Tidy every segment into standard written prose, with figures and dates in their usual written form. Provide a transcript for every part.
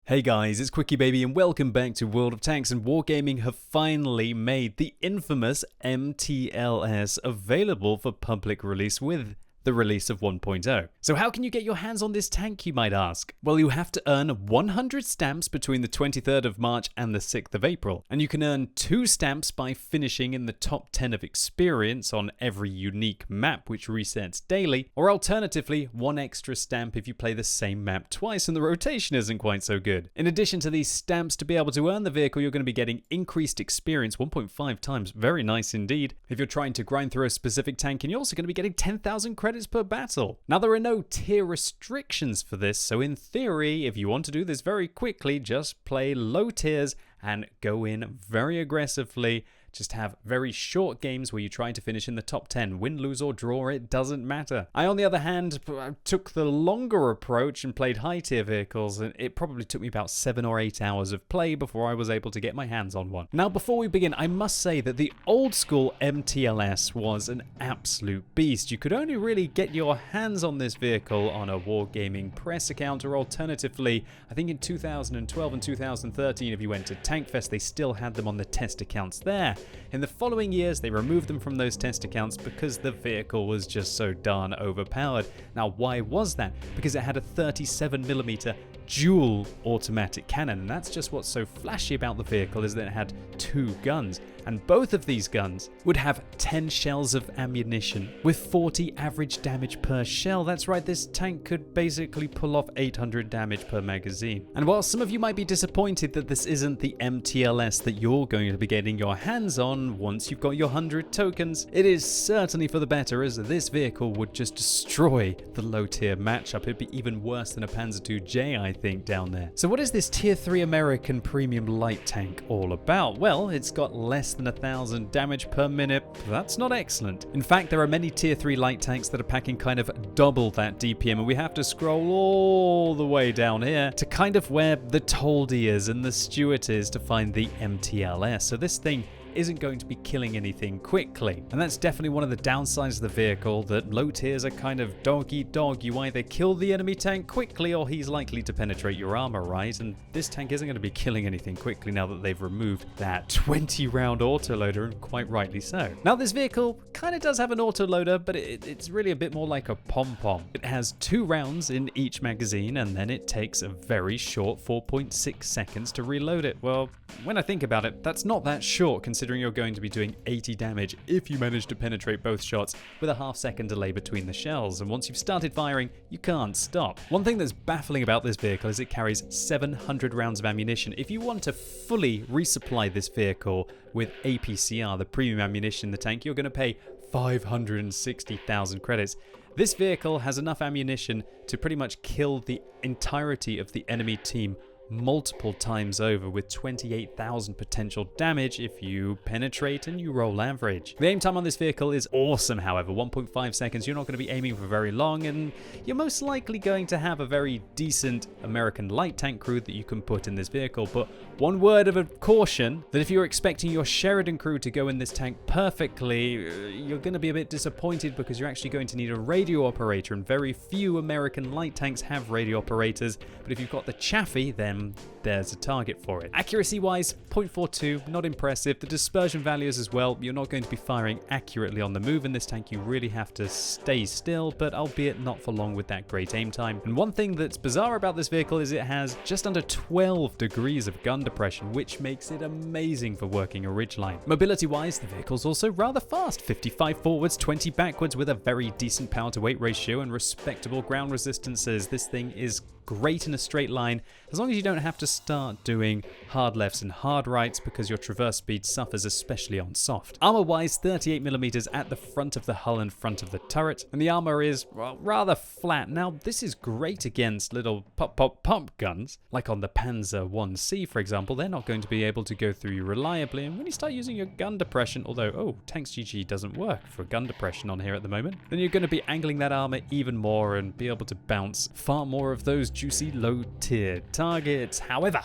Hey guys, it's QuickyBaby and welcome back to World of Tanks, and Wargaming have finally made the infamous MTLS available for public release with the release of 1.0. So how can you get your hands on this tank, you might ask? Well, you have to earn 100 stamps between the 23rd of March and the 6th of April, and you can earn 2 stamps by finishing in the top 10 of experience on every unique map which resets daily, or alternatively 1 extra stamp if you play the same map twice and the rotation isn't quite so good. In addition to these stamps, to be able to earn the vehicle, you're going to be getting increased experience 1.5 times, very nice indeed. If you're trying to grind through a specific tank, and you're also going to be getting 10,000 credits per battle. Now, there are no tier restrictions for this, so in theory, if you want to do this very quickly, just play low tiers and go in very aggressively. Just have very short games where you try to finish in the top 10. Win, lose, or draw, it doesn't matter. I, on the other hand, took the longer approach and played high-tier vehicles, and it probably took me about 7 or 8 hours of play before I was able to get my hands on one. Now, before we begin, I must say that the old-school MTLS was an absolute beast. You could only really get your hands on this vehicle on a Wargaming press account, or alternatively, I think in 2012 and 2013, if you went to Tankfest, they still had them on the test accounts there. In the following years, they removed them from those test accounts because the vehicle was just so darn overpowered. Now, why was that? Because it had a 37mm dual automatic cannon, and that's just what's so flashy about the vehicle, is that it had 2 guns, and both of these guns would have 10 shells of ammunition with 40 average damage per shell. That's right, this tank could basically pull off 800 damage per magazine. And while some of you might be disappointed that this isn't the MTLS that you're going to be getting your hands on once you've got your 100 tokens, it is certainly for the better, as this vehicle would just destroy the low tier matchup. It'd be even worse than a Panzer II-J, I think, down there. So what is this tier 3 American premium light tank all about? Well, it's got less than 1,000 damage per minute. That's not excellent. In fact, there are many tier 3 light tanks that are packing kind of double that DPM, and we have to scroll all the way down here to kind of where the Toldy is and the Stuart is to find the MTLS. So this thing isn't going to be killing anything quickly. And that's definitely one of the downsides of the vehicle, that low tiers are kind of dog eat dog. You either kill the enemy tank quickly or he's likely to penetrate your armor, right? And this tank isn't going to be killing anything quickly now that they've removed that 20-round autoloader, and quite rightly so. Now, this vehicle kind of does have an autoloader, but it's really a bit more like a pom-pom. It has 2 rounds in each magazine, and then it takes a very short 4.6 seconds to reload it. Well, when I think about it, that's not that short, considering you're going to be doing 80 damage if you manage to penetrate both shots with a half-second delay between the shells, and once you've started firing, you can't stop. One thing that's baffling about this vehicle is it carries 700 rounds of ammunition. If you want to fully resupply this vehicle with APCR, the premium ammunition in the tank, you're going to pay 560,000 credits. This vehicle has enough ammunition to pretty much kill the entirety of the enemy team multiple times over, with 28,000 potential damage if you penetrate and you roll average. The aim time on this vehicle is awesome, however, 1.5 seconds. You're not going to be aiming for very long, and you're most likely going to have a very decent American light tank crew that you can put in this vehicle. But one word of caution, that if you're expecting your Sheridan crew to go in this tank perfectly, you're going to be a bit disappointed, because you're actually going to need a radio operator, and very few American light tanks have radio operators. But if you've got the Chaffee, then there's a target for it. Accuracy wise, 0.42, not impressive. The dispersion values as well, you're not going to be firing accurately on the move in this tank. You really have to stay still, but albeit not for long with that great aim time. And one thing that's bizarre about this vehicle is it has just under 12 degrees of gun depression, which makes it amazing for working a ridgeline. Mobility wise, the vehicle's also rather fast, 55 forwards, 20 backwards, with a very decent power to weight ratio and respectable ground resistances. This thing is great in a straight line, as long as you don't have to start doing hard lefts and hard rights, because your traverse speed suffers, especially on soft. Armor wise, 38mm at the front of the hull and front of the turret, and the armor is, well, rather flat. Now, this is great against little pop guns, like on the Panzer I-C, for example. They're not going to be able to go through you reliably, and when you start using your gun depression, although, Tanks GG doesn't work for gun depression on here at the moment, then you're going to be angling that armor even more and be able to bounce far more of those juicy low-tier targets. However,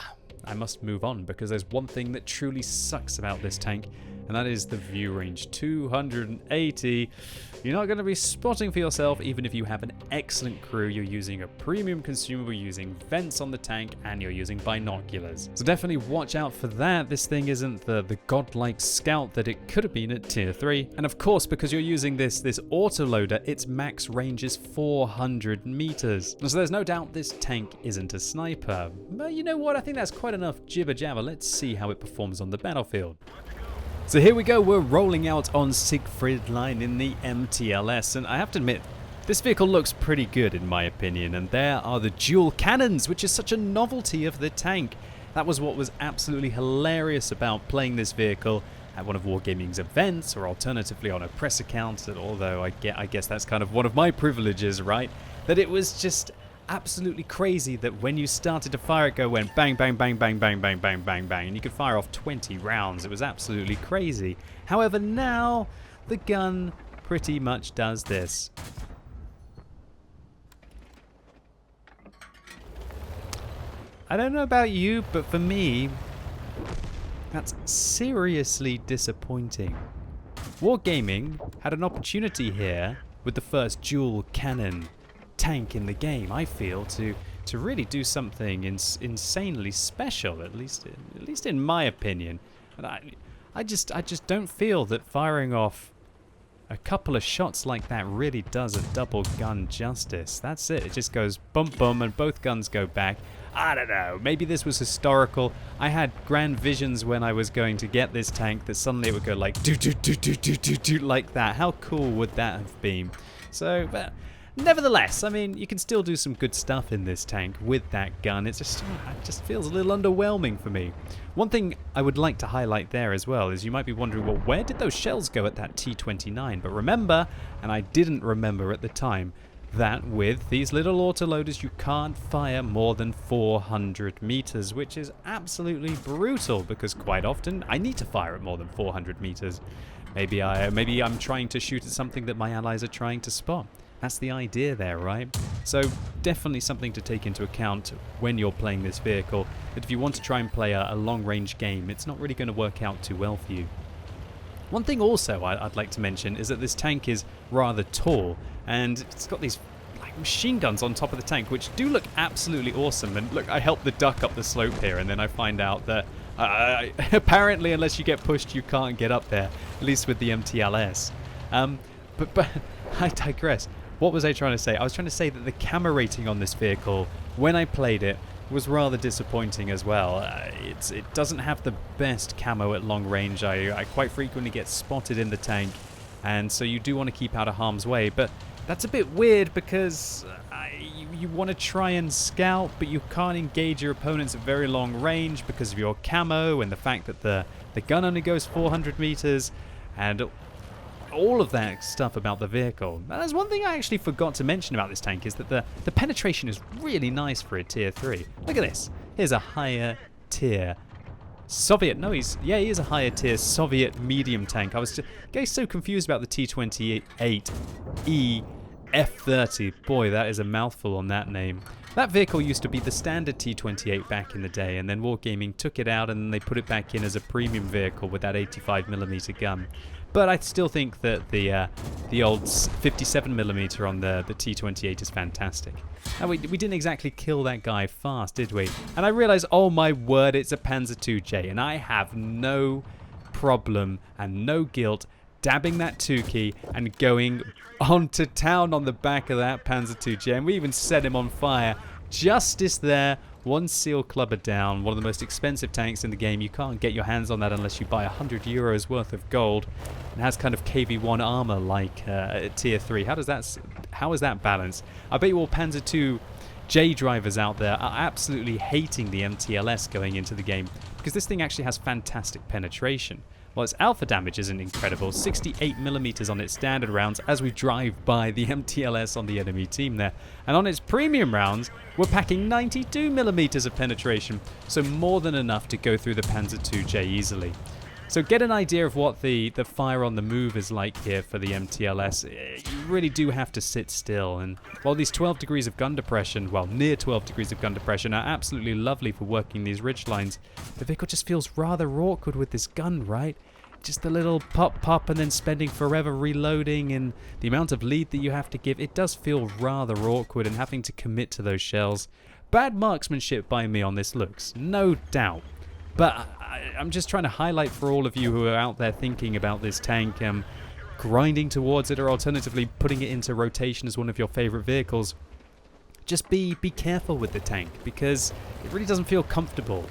I must move on, because there's one thing that truly sucks about this tank, and that is the view range, 280. You're not going to be spotting for yourself, even if you have an excellent crew. You're using a premium consumable, using vents on the tank, and you're using binoculars. So definitely watch out for that. This thing isn't the godlike scout that it could have been at tier 3. And of course, because you're using this autoloader, its max range is 400 meters. So there's no doubt this tank isn't a sniper. But you know what? I think that's quite enough jibber jabber. Let's see how it performs on the battlefield. So here we go, we're rolling out on Siegfried Line in the MTLS, and I have to admit, this vehicle looks pretty good in my opinion, and there are the dual cannons, which is such a novelty of the tank. That was what was absolutely hilarious about playing this vehicle at one of Wargaming's events, or alternatively on a press account, although I guess that's kind of one of my privileges, right? That it was just absolutely crazy that when you started to fire it went bang, bang, bang, bang, bang, bang, bang, bang, bang, and you could fire off 20 rounds. It was absolutely crazy. However, now the gun pretty much does this. I don't know about you, but for me, that's seriously disappointing. Wargaming had an opportunity here with the first dual cannon tank in the game, I feel, to really do something insanely special, at least in my opinion. And I just don't feel that firing off a couple of shots like that really does a double gun justice. That's it. It just goes bump bum and both guns go back. I don't know, maybe this was historical. I had grand visions when I was going to get this tank that suddenly it would go like do do do do do do do like that. How cool would that have been? So, but nevertheless, I mean, you can still do some good stuff in this tank with that gun. It just feels a little underwhelming for me. One thing I would like to highlight there as well is you might be wondering, well, where did those shells go at that T-29? But remember, and I didn't remember at the time, that with these little autoloaders you can't fire more than 400 meters, which is absolutely brutal because quite often I need to fire at more than 400 meters. Maybe I'm trying to shoot at something that my allies are trying to spot. That's the idea there, right? So definitely something to take into account when you're playing this vehicle, that if you want to try and play a long-range game, it's not really going to work out too well for you. One thing also I'd like to mention is that this tank is rather tall, and it's got these like machine guns on top of the tank, which do look absolutely awesome. And look, I helped the duck up the slope here, and then I find out that apparently unless you get pushed, you can't get up there, at least with the MTLS. But I digress. What was I trying to say? I was trying to say that the camo rating on this vehicle, when I played it, was rather disappointing as well. It doesn't have the best camo at long range. I quite frequently get spotted in the tank, and so you do want to keep out of harm's way. But that's a bit weird because you want to try and scout, but you can't engage your opponents at very long range because of your camo and the fact that the gun only goes 400 meters, and all of that stuff about the vehicle. Now, there's one thing I actually forgot to mention about this tank is that the penetration is really nice for a tier 3. Look at this. Here's a higher tier Soviet. No, he is a higher tier Soviet medium tank. I was just getting so confused about the T-28E F-30. Boy, that is a mouthful on that name. That vehicle used to be the standard T-28 back in the day, and then Wargaming took it out and then they put it back in as a premium vehicle with that 85mm gun. But I still think that the old 57mm on the T-28 is fantastic. And we didn't exactly kill that guy fast, did we? And I realized, oh my word, it's a Panzer II-J, and I have no problem and no guilt dabbing that 2 key and going onto town on the back of that Panzer II-J. And we even set him on fire. Justice there. One seal clubber down, one of the most expensive tanks in the game. You can't get your hands on that unless you buy 100 euros worth of gold. It has kind of KV-1 armor like tier 3. How is that balanced? I bet you all Panzer II J drivers out there are absolutely hating the MTLS going into the game because this thing actually has fantastic penetration. Well, its alpha damage isn't incredible, 68mm on its standard rounds as we drive by the MTLS on the enemy team there. And on its premium rounds, we're packing 92mm of penetration, so more than enough to go through the Panzer II-J easily. So get an idea of what the fire on the move is like here for the MTLS. You really do have to sit still, and while these 12 degrees of gun depression, well, near 12 degrees of gun depression are absolutely lovely for working these ridge lines, the vehicle just feels rather awkward with this gun, right? just the little pop and then spending forever reloading and the amount of lead that you have to give, it does feel rather awkward and having to commit to those shells. Bad marksmanship by me on this looks, no doubt. But I'm just trying to highlight for all of you who are out there thinking about this tank, grinding towards it or alternatively putting it into rotation as one of your favorite vehicles. Just be careful with the tank because it really doesn't feel comfortable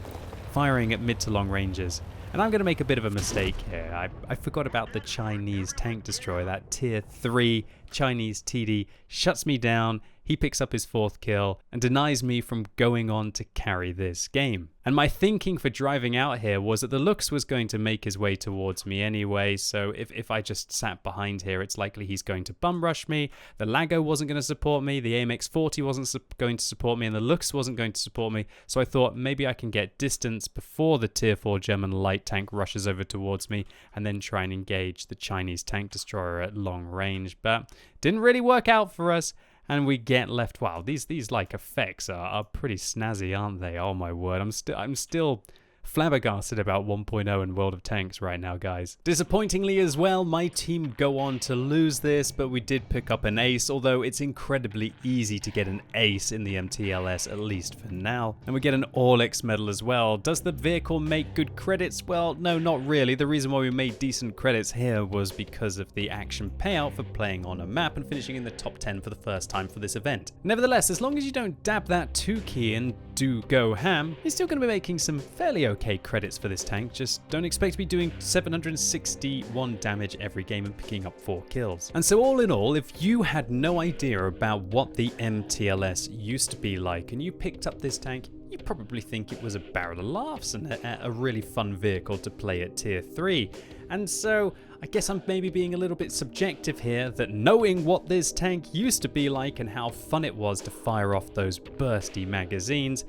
firing at mid to long ranges. And I'm going to make a bit of a mistake here. I forgot about the Chinese tank destroyer. That tier 3 Chinese TD shuts me down. He picks up his 4th kill and denies me from going on to carry this game. And my thinking for driving out here was that the Lux was going to make his way towards me anyway, so if I just sat behind here, it's likely he's going to bum rush me. The Lago wasn't going to support me, the AMX-40 wasn't going to support me, and the Lux wasn't going to support me, so I thought maybe I can get distance before the tier 4 German light tank rushes over towards me, and then try and engage the Chinese tank destroyer at long range. But didn't really work out for us. And we get left. Wow, these like effects are pretty snazzy, aren't they? Oh my word, I'm still flabbergasted about 1.0 and World of Tanks right now, guys. Disappointingly as well, my team go on to lose this, but we did pick up an ace, although it's incredibly easy to get an ace in the MTLS, at least for now. And we get an All-X medal as well. Does the vehicle make good credits? Well, no, not really. The reason why we made decent credits here was because of the action payout for playing on a map and finishing in the top 10 for the first time for this event. Nevertheless, as long as you don't dab that 2 key and do go ham, you're still going to be making some fairly okay credits for this tank. Just don't expect to be doing 761 damage every game and picking up 4 kills. And so all in all, if you had no idea about what the MTLS used to be like and you picked up this tank, you probably think it was a barrel of laughs and a really fun vehicle to play at tier 3. And so I guess I'm maybe being a little bit subjective here, that knowing what this tank used to be like and how fun it was to fire off those bursty magazines,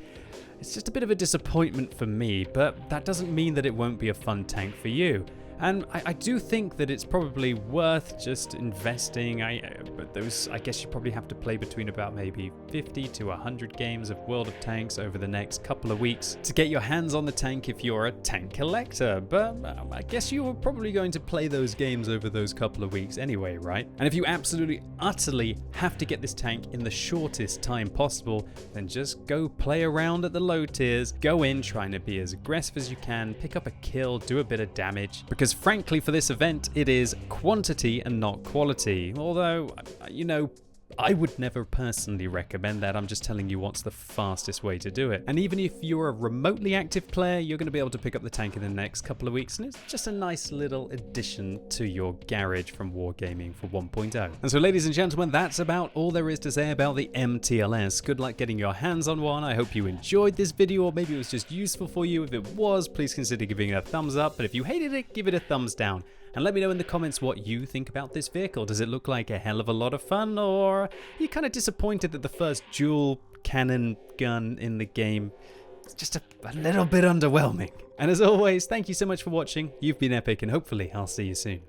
it's just a bit of a disappointment for me, but that doesn't mean that it won't be a fun tank for you. And I do think that it's probably worth just investing. But those, I guess you probably have to play between about maybe 50 to 100 games of World of Tanks over the next couple of weeks to get your hands on the tank if you're a tank collector. But I guess you were probably going to play those games over those couple of weeks anyway, right? And if you absolutely, utterly have to get this tank in the shortest time possible, then just go play around at the low tiers. Go in trying to be as aggressive as you can, pick up a kill, do a bit of damage. Because frankly, for this event, it is quantity and not quality. Although, you know, I would never personally recommend that. I'm just telling you what's the fastest way to do it. And even if you're a remotely active player, you're going to be able to pick up the tank in the next couple of weeks. And it's just a nice little addition to your garage from Wargaming for 1.0. And so, ladies and gentlemen, that's about all there is to say about the MTLS. Good luck getting your hands on one. I hope you enjoyed this video, or maybe it was just useful for you. If it was, please consider giving it a thumbs up. But if you hated it, give it a thumbs down. And let me know in the comments what you think about this vehicle. Does it look like a hell of a lot of fun, or are you kind of disappointed that the first dual cannon gun in the game is just a little bit underwhelming? And as always, thank you so much for watching. You've been epic, and hopefully I'll see you soon.